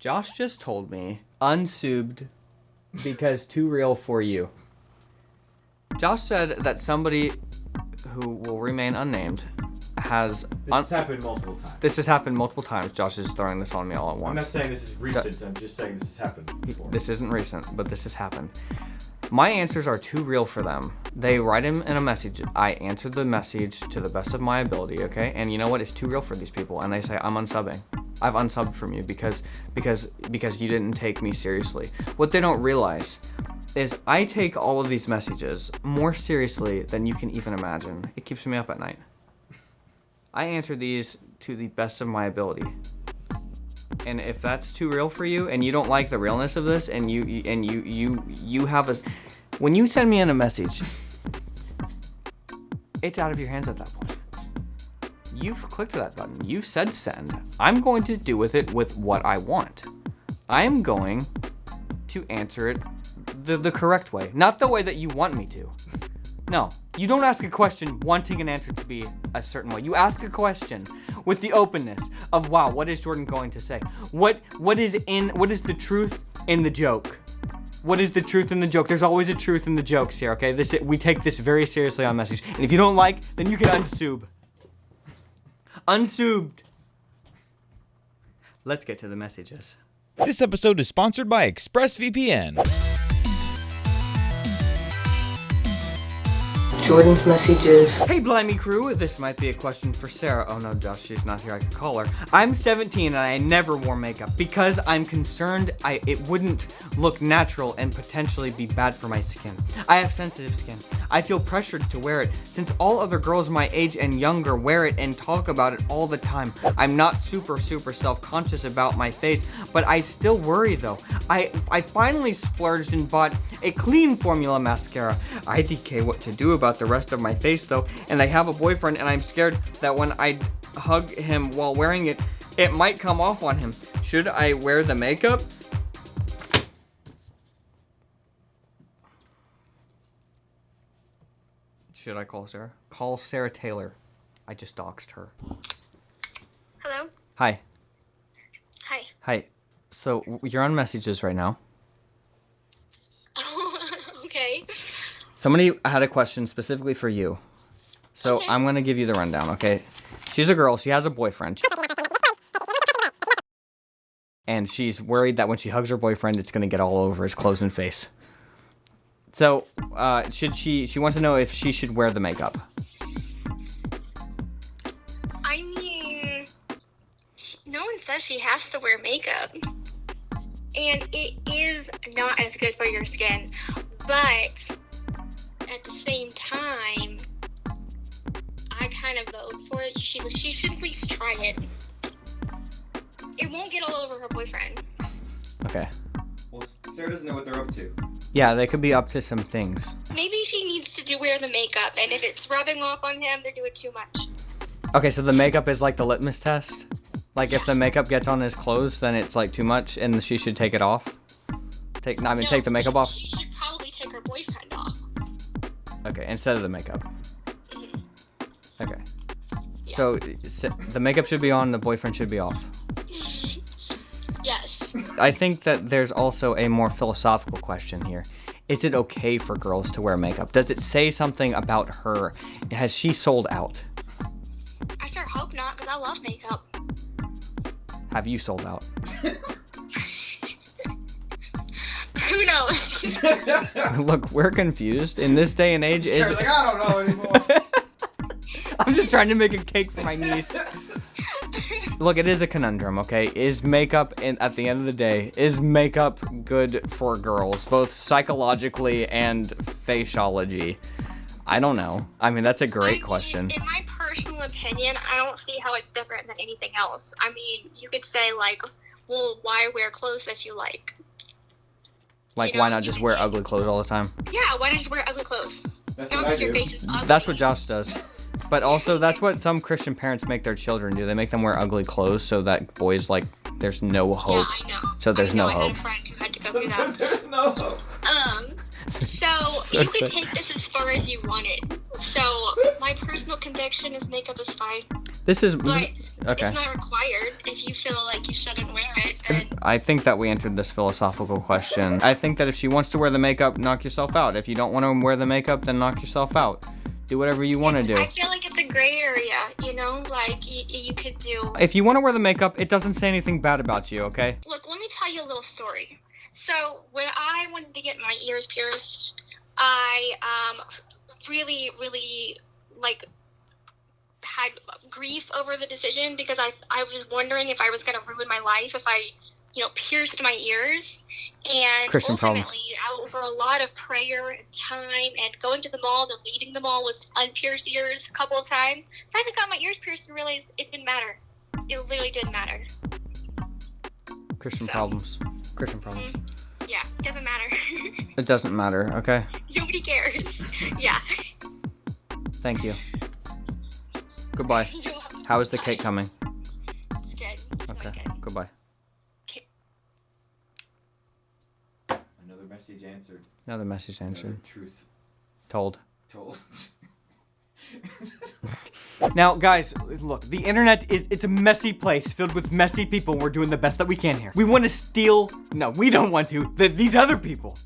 Josh just told me, unsubbed because too real for you. Josh said that somebody who will remain unnamed has... This has happened multiple times. This has happened multiple times. Josh is throwing this on me all at once. I'm not saying this is recent. I'm just saying this has happened before. This isn't recent, but this has happened. My answers are too real for them. They write him in a message. I answered the message to the best of my ability, okay? And you know what? It's too real for these people. And they say, I'm unsubbing. I've unsubbed from you because you didn't take me seriously. What they don't realize is I take all of these messages more seriously than you can even imagine. It keeps me up at night. I answer these to the best of my ability. And if that's too real for you and you don't like the realness of this and you have a... When you send me in a message, it's out of your hands at that point. You've clicked that button. You said send. I'm going to do with it with what I want. I am going to answer it the correct way. Not the way that you want me to. No, you don't ask a question wanting an answer to be a certain way. You ask a question with the openness of, wow, what is Jordan going to say? What is the truth in the joke? What is the truth in the joke? There's always a truth in the jokes here, okay? We take this very seriously on message. And if you don't like, then you can unsub. Unsubbed. Let's get to the messages. This episode is sponsored by ExpressVPN. Jordan's messages. Hey, Blimey crew, this might be a question for Sarah. Oh no, Josh, she's not here, I could call her. I'm 17 and I never wore makeup because I'm concerned it wouldn't look natural and potentially be bad for my skin. I have sensitive skin. I feel pressured to wear it since all other girls my age and younger wear it and talk about it all the time. I'm not super self-conscious about my face, but I still worry though. I finally splurged and bought a clean formula mascara. I DK what to do about the rest of my face though, and I have a boyfriend and I'm scared that when I hug him while wearing it, it might come off on him. Should I wear the makeup? Should I call Sarah? Call Sarah Taylor. I just doxed her. Hello? Hi. Hi. Hi. So, you're on messages right now. Okay. Somebody had a question specifically for you. So, Okay. I'm going to give you the rundown, okay? She's a girl. She has a boyfriend. And she's worried that when she hugs her boyfriend, it's going to get all over his clothes and face. So, she wants to know if she should wear the makeup. I mean, no one says she has to wear makeup. And it is not as good for your skin. But at the same time, I kind of vote for it. She should at least try it. It won't get all over her boyfriend. Okay. Well, Sarah doesn't know what they're up to. Yeah, they could be up to some things. Maybe she needs to wear the makeup, and if it's rubbing off on him, they're doing too much. Okay, so the makeup is like the litmus test? Like, if the makeup gets on his clothes, then it's, like, too much, and she should take it off? Take the makeup off? She should probably take her boyfriend off. Okay, instead of the makeup. Mm-hmm. Okay. Yeah. So, the makeup should be on, the boyfriend should be off. Yes. I think that there's also a more philosophical question here. Is it okay for girls to wear makeup? Does it say something about her? Has she sold out? I sure hope not, because I love makeup. Have you sold out? Who knows? Look, we're confused. In this day and age, Sarah's like, I don't know anymore. I'm just trying to make a cake for my niece. Look, it is a conundrum, okay? Is makeup, at the end of the day, is makeup good for girls, both psychologically and faciology? I don't know. I mean, that's a great question. In my personal opinion, I don't see how it's different than anything else. I mean, you could say, like, well, why wear clothes that you like? Like, You know, why not you just could wear take- ugly clothes all the time? Yeah, why not just wear ugly clothes? That's Not what I because your do. face is ugly. That's what Josh does. But also, that's what some Christian parents make their children do. They make them wear ugly clothes so that boys, like, there's no hope. Yeah, I know. So there's no hope. I had a friend who had to go through that. No. So So you could sick. take this as far as you want it. So my personal conviction is makeup is fine. This is But okay. it's not required. If you feel like you shouldn't wear it, then I think that we answered this philosophical question. I think that if she wants to wear the makeup, knock yourself out. If you don't want to wear the makeup, then knock yourself out. Do whatever you want to do. I feel like it's a gray area, you know? Like, you could do... If you want to wear the makeup, it doesn't say anything bad about you, okay? Look, let me tell you a little story. So, when I wanted to get my ears pierced, I really, like, had grief over the decision because I was wondering if I was going to ruin my life if I, pierced my ears. And Christian ultimately, over a lot of prayer and time and going to the mall, deleting the mall with unpierced ears a couple of times, finally got my ears pierced and realized it didn't matter. It literally didn't matter. Christian problems. Yeah, it doesn't matter. It doesn't matter, okay? Nobody cares. Yeah. Thank you. Goodbye. You're welcome. How is the Bye. cake coming? It's good. It's Okay, really good. goodbye. Okay. Another message answered. Another message Another answered. truth Told. told. Now, guys, look, the internet it's a messy place filled with messy people. We're doing the best that we can here. We want to steal... No, we don't want to. These other people.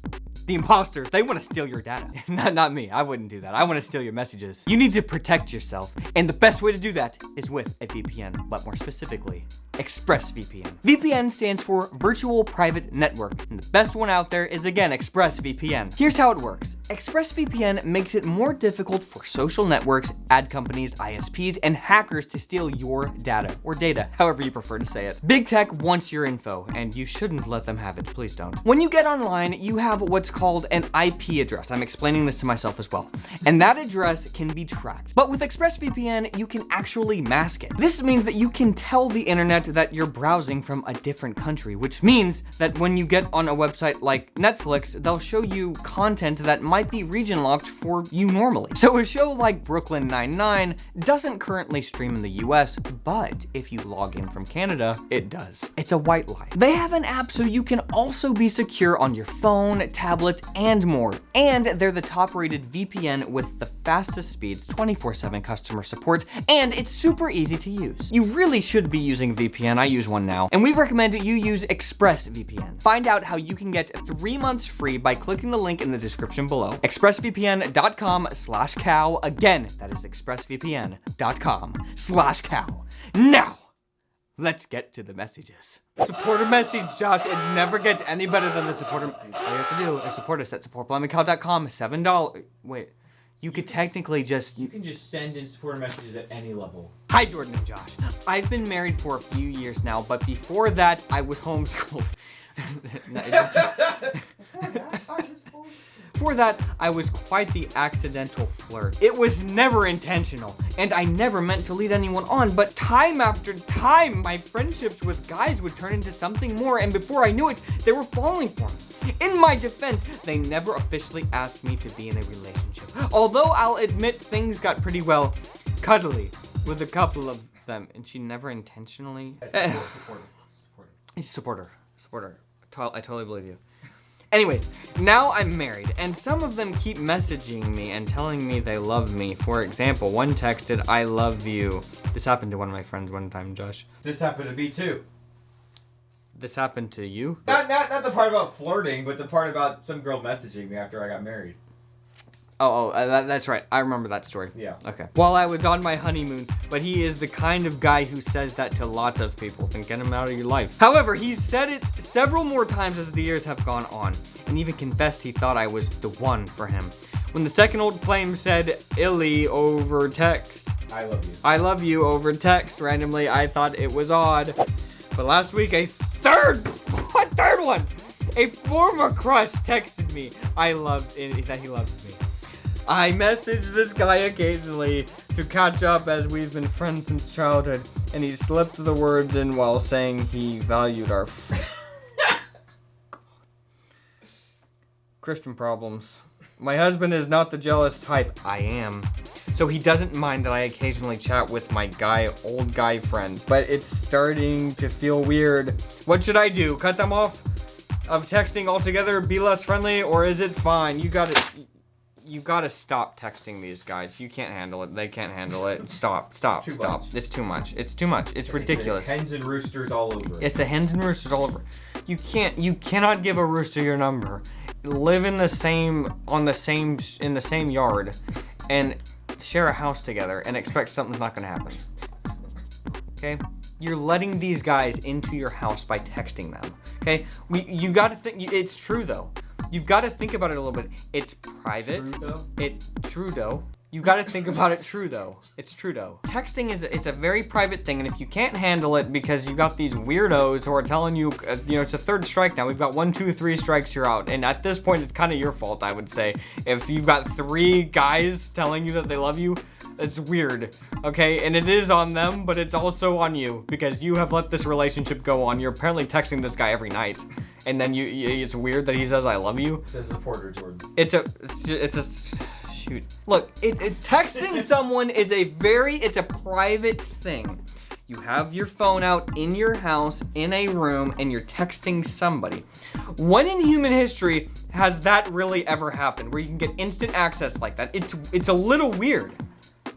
The imposters, they want to steal your data. Not me, I wouldn't do that. I want to steal your messages. You need to protect yourself, and the best way to do that is with a VPN, but more specifically, ExpressVPN. VPN stands for Virtual Private Network, and the best one out there is, again, ExpressVPN. Here's how it works. ExpressVPN makes it more difficult for social networks, ad companies, ISPs, and hackers to steal your data, or data, however you prefer to say it. Big Tech wants your info, and you shouldn't let them have it, please don't. When you get online, you have what's called an IP address. I'm explaining this to myself as well. And that address can be tracked. But with ExpressVPN, you can actually mask it. This means that you can tell the internet that you're browsing from a different country, which means that when you get on a website like Netflix, they'll show you content that might be region locked for you normally. So a show like Brooklyn Nine-Nine doesn't currently stream in the US, but if you log in from Canada, it does. It's a white lie. They have an app so you can also be secure on your phone, tablet, and more. And they're the top-rated VPN with the fastest speeds, 24/7 customer support, and it's super easy to use. You really should be using VPN. I use one now, and we recommend you use ExpressVPN. Find out how you can get 3 months free by clicking the link in the description below. ExpressVPN.com/cow. Again, that is ExpressVPN.com/cow. Now, let's get to the messages. Supporter message, Josh. It never gets any better than the supporter. All you have to do is support us at supportblimeycow.com. $7. Wait, you could technically just... You can just send in supporter messages at any level. Hi, Jordan and Josh. I've been married for a few years now, but before that, I was homeschooled. Before that, I was quite the accidental flirt. It was never intentional, and I never meant to lead anyone on, but time after time, my friendships with guys would turn into something more, and before I knew it, they were falling for me. In my defense, they never officially asked me to be in a relationship. Although I'll admit things got pretty well cuddly with a couple of them, and she never intentionally... Support her. I totally believe you. Anyways, now I'm married, and some of them keep messaging me and telling me they love me. For example, one texted, "I love you." This happened to one of my friends one time, Josh. This happened to me too. This happened to you? Not the part about flirting, but the part about some girl messaging me after I got married. That's right. I remember that story. Yeah. Okay. While I was on my honeymoon, but he is the kind of guy who says that to lots of people. Then get him out of your life. However, he's said it several more times as the years have gone on, and even confessed he thought I was the one for him. When the second old flame said "illy" over text, I love you. I love you over text randomly, I thought it was odd. But last week, a third one! A former crush texted me that he loves me. I message this guy occasionally to catch up as we've been friends since childhood, and he slipped the words in while saying he valued our Christian problems. My husband is not the jealous type. I am. So he doesn't mind that I occasionally chat with my old guy friends, but it's starting to feel weird. What should I do? Cut them off of texting altogether, be less friendly, or is it fine? You got it. you gotta stop texting these guys. You can't handle it. They can't handle it. Stop. Too Stop. much. It's too much. It's too much. It's ridiculous. Hens and roosters all over. It's the hens and roosters all over. You cannot give a rooster your number. Live in the same yard, and share a house together, and expect something's not gonna happen. Okay? You're letting these guys into your house by texting them. Okay? You gotta think. It's true though. You've got to think about it a little bit. It's private. True though? It's true though. You got to think about it true though. It's true though. Texting it's a very private thing, and if you can't handle it because you got these weirdos who are telling you, it's a third strike now. We've got 1, 2, 3 strikes, you're out. And at this point, it's kind of your fault, I would say. If you've got 3 guys telling you that they love you, it's weird, okay? And it is on them, but it's also on you because you have let this relationship go on. You're apparently texting this guy every night, and then it's weird that he says "I love you." Says the Porter Jordan. It's a shoot. Look, texting someone is it's a private thing. You have your phone out in your house, in a room, and you're texting somebody. When in human history has that really ever happened, where you can get instant access like that? It's a little weird.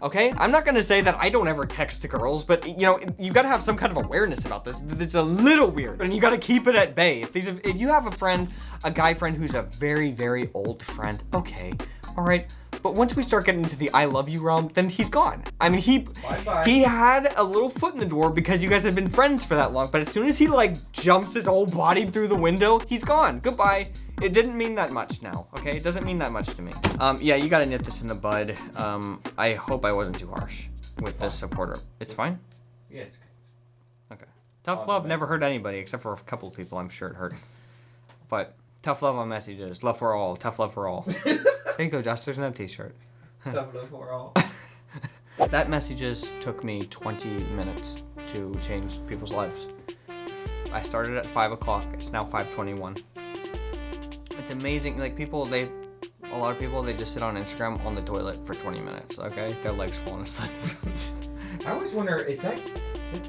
Okay? I'm not gonna say that I don't ever text to girls, but you gotta have some kind of awareness about this. It's a little weird, and you gotta keep it at bay. If you have a guy friend who's a very, very old friend, okay, all right. But once we start getting into the I love you realm, then he's gone. I mean, Bye-bye. he had a little foot in the door because you guys had been friends for that long, but as soon as he jumps his whole body through the window, he's gone. Goodbye. It didn't mean that much now, okay? It doesn't mean that much to me. Yeah, you gotta nip this in the bud. I hope I wasn't too harsh with this supporter. It's fine? Yes. Okay. Tough love never hurt anybody, except for a couple of people I'm sure it hurt. But tough love on messages. Love for all. Tough love for all. There you go, Josh. There's another t-shirt. Tough love for all. That messages took me 20 minutes to change people's lives. I started at 5 o'clock. It's now 5:21. It's amazing. A lot of people, they just sit on Instagram on the toilet for 20 minutes, okay? Their legs falling asleep. I always wonder if that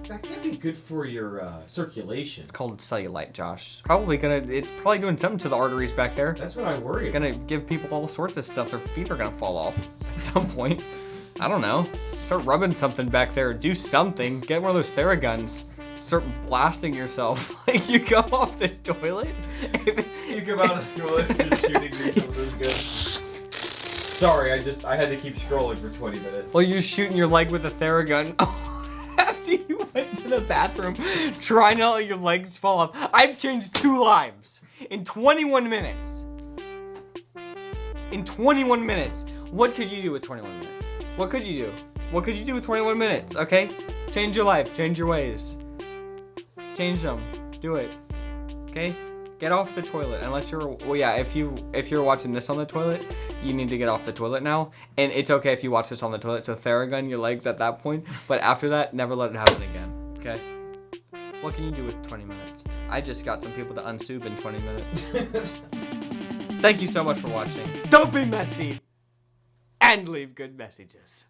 can't be good for your circulation. It's called cellulite, Josh. It's probably doing something to the arteries back there. That's what I worry It's about. gonna give people all sorts of stuff. Their feet are gonna fall off at some point. I don't know. Start rubbing something back there. Do something. Get one of those Theraguns. Start blasting yourself. You come off the toilet. You come out of the toilet just shooting me something good. Sorry, I had to keep scrolling for 20 minutes. Well, you're shooting your leg with a Theragun. After you went to the bathroom, trying to let your legs fall off. I've changed 2 lives in 21 minutes. In 21 minutes. What could you do with 21 minutes? What could you do? What could you do with 21 minutes, okay? Change your life. Change your ways. Change them. Do it. Okay? Get off the toilet. Unless you're... Well, yeah, if you're watching this on the toilet, you need to get off the toilet now. And it's okay if you watch this on the toilet. So Theragun your legs at that point. But after that, never let it happen again. Okay? What can you do with 20 minutes? I just got some people to unsub in 20 minutes. Thank you so much for watching. Don't be messy. And leave good messages.